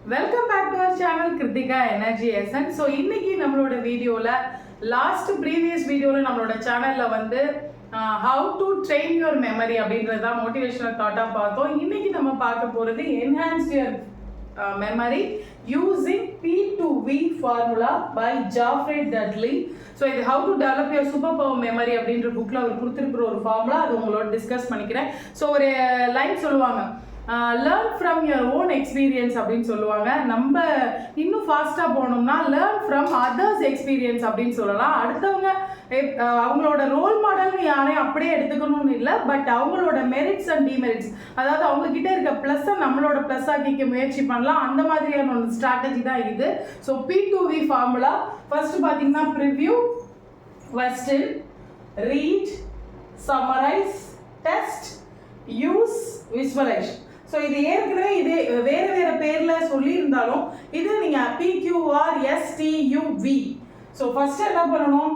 Welcome back to our channel Krithika energy essence. So இன்னைக்கு நம்மளோட வீடியோவில் ப்ரீவியஸ் வீடியோவில் நம்மளோட சேனலில் வந்து how to train your memory அப்படின்றது தான் மோட்டிவேஷனல் தாட்டாக பார்த்தோம். இன்னைக்கு நம்ம பார்க்க போகிறது enhance your memory using P2V formula by Jeffrey Dudley. So இது how to develop your super power memory அப்படின்ற புக்கில் அவர் கொடுத்துருக்குற ஒரு ஃபார்முலா, அது உங்களோட டிஸ்கஸ் பண்ணிக்கிறேன். ஸோ ஒரு லைன் சொல்லுவாங்க, learn from your own experience அப்படின்னு சொல்லுவாங்க. நம்ம இன்னும் ஃபாஸ்ட்டாக போனோம்னா லேர்ன் ஃப்ரம் அதர்ஸ் எக்ஸ்பீரியன்ஸ் அப்படின்னு சொல்லலாம். அடுத்தவங்க அவங்களோட ரோல் மாடல்னு யாரையும் அப்படியே எடுத்துக்கணும்னு இல்லை, பட் அவங்களோட மெரிட்ஸ் அண்ட் டிமெரிட்ஸ், அதாவது அவங்க கிட்ட இருக்க ப்ளஸ்ஸை நம்மளோட ப்ளஸ் ஆக்கிக்க முயற்சி பண்ணலாம். அந்த மாதிரியான ஒரு ஸ்ட்ராட்டஜி தான் இது. ஸோ P2V ஃபார்முலா ஃபர்ஸ்ட் பார்த்தீங்கன்னா preview, question, read, summarise, test, use, visualise. So இது ஏற்கனவே இது வேறு வேறு பேரில் சொல்லியிருந்தாலும் இது நீங்கள் PQRSTUV. ஸோ ஃபர்ஸ்ட் என்ன பண்ணணும்,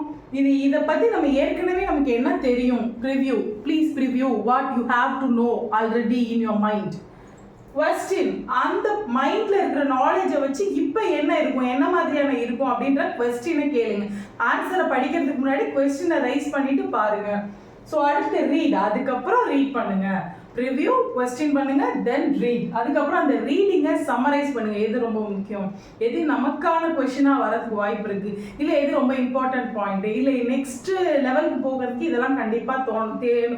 இதை பற்றி நம்ம ஏற்கனவே நமக்கு என்ன தெரியும். Preview, please preview what you have to know already in your mind. Question, அந்த மைண்டில் இருக்கிற நாலேஜை வச்சு இப்போ என்ன இருக்கும், என்ன மாதிரியான இருக்கும் அப்படின்ற கொஸ்டினை கேளுங்க. ஆன்சரை படிக்கிறதுக்கு முன்னாடி கொஸ்டினை ரைஸ் பண்ணிட்டு பாருங்க. ஸோ அடுத்து ரீட், அதுக்கப்புறம் ரீட் பண்ணுங்க. ரிவ்யூ, கொஸ்டின் பண்ணுங்க, தென் ரீட். அதுக்கப்புறம் அந்த ரீடிங்கை சம்மரைஸ் பண்ணுங்க. எது ரொம்ப முக்கியம், எது நமக்கான கொஸ்டினாக வரதுக்கு வாய்ப்பு இருக்கு, இல்லை எது ரொம்ப இம்பார்ட்டன்ட் பாயிண்ட், இல்லை நெக்ஸ்ட் லெவலுக்கு போகிறதுக்கு இதெல்லாம் கண்டிப்பாக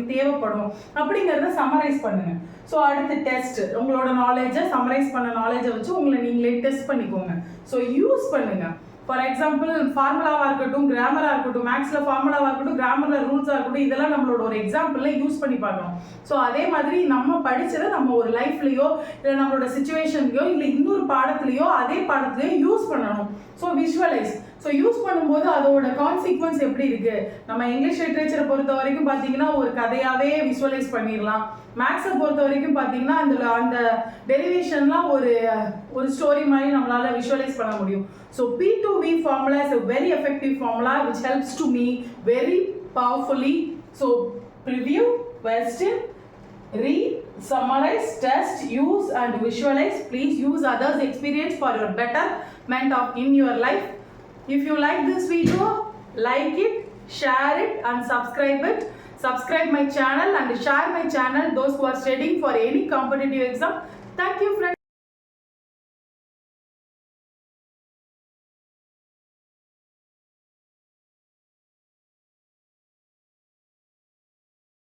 தேவைப்படும் அப்படிங்கிறத சம்மரைஸ் பண்ணுங்க. ஸோ அடுத்து டெஸ்ட், உங்களோட நாலேஜை சம்மரைஸ் பண்ண நாலேஜை வச்சு உங்களை நீங்களே டெஸ்ட் பண்ணிக்கோங்க. ஸோ யூஸ் பண்ணுங்க. ஃபார் எக்ஸாம்பிள் ஃபார்முலாவாக இருக்கட்டும், கிராமராக இருக்கட்டும், மேக்ஸில் ஃபார்முலாவாக இருக்கட்டும், கிராமரில் ரூல்ஸாக இருக்கட்டும், இதெல்லாம் நம்மளோட ஒரு எக்ஸாம்பிளில் யூஸ் பண்ணி பார்க்கணும். ஸோ அதே மாதிரி நம்ம படித்ததை நம்ம ஒரு லைஃப்லையோ இல்லை நம்மளோட சுச்சுவேஷன்லையோ இல்லை இன்னொரு பாடத்துலையோ அதே பாடத்துலையோ யூஸ் பண்ணணும். So visualise. ஸோ யூஸ் பண்ணும்போது அதோட கான்சிக்வன்ஸ் எப்படி இருக்குது, நம்ம இங்கிலீஷ் லிட்ரேச்சரை பொறுத்த வரைக்கும் பார்த்தீங்கன்னா ஒரு கதையாகவே விஷுவலைஸ் பண்ணிடலாம். மேக்ஸை பொறுத்த வரைக்கும் பார்த்தீங்கன்னா அந்த டெரிவேஷன்லாம் ஒரு ஸ்டோரி மாதிரி நம்மளால் விஷுவலைஸ் பண்ண முடியும். So P2V formula is a very effective formula which helps to me very powerfully. So preview, question, read, summarize, test, use and visualize. Please use others' experience for your betterment in your life. If you like this video, like it, share it and subscribe it. Subscribe my channel and share my channel those who are studying for any competitive exam. Thank you friends.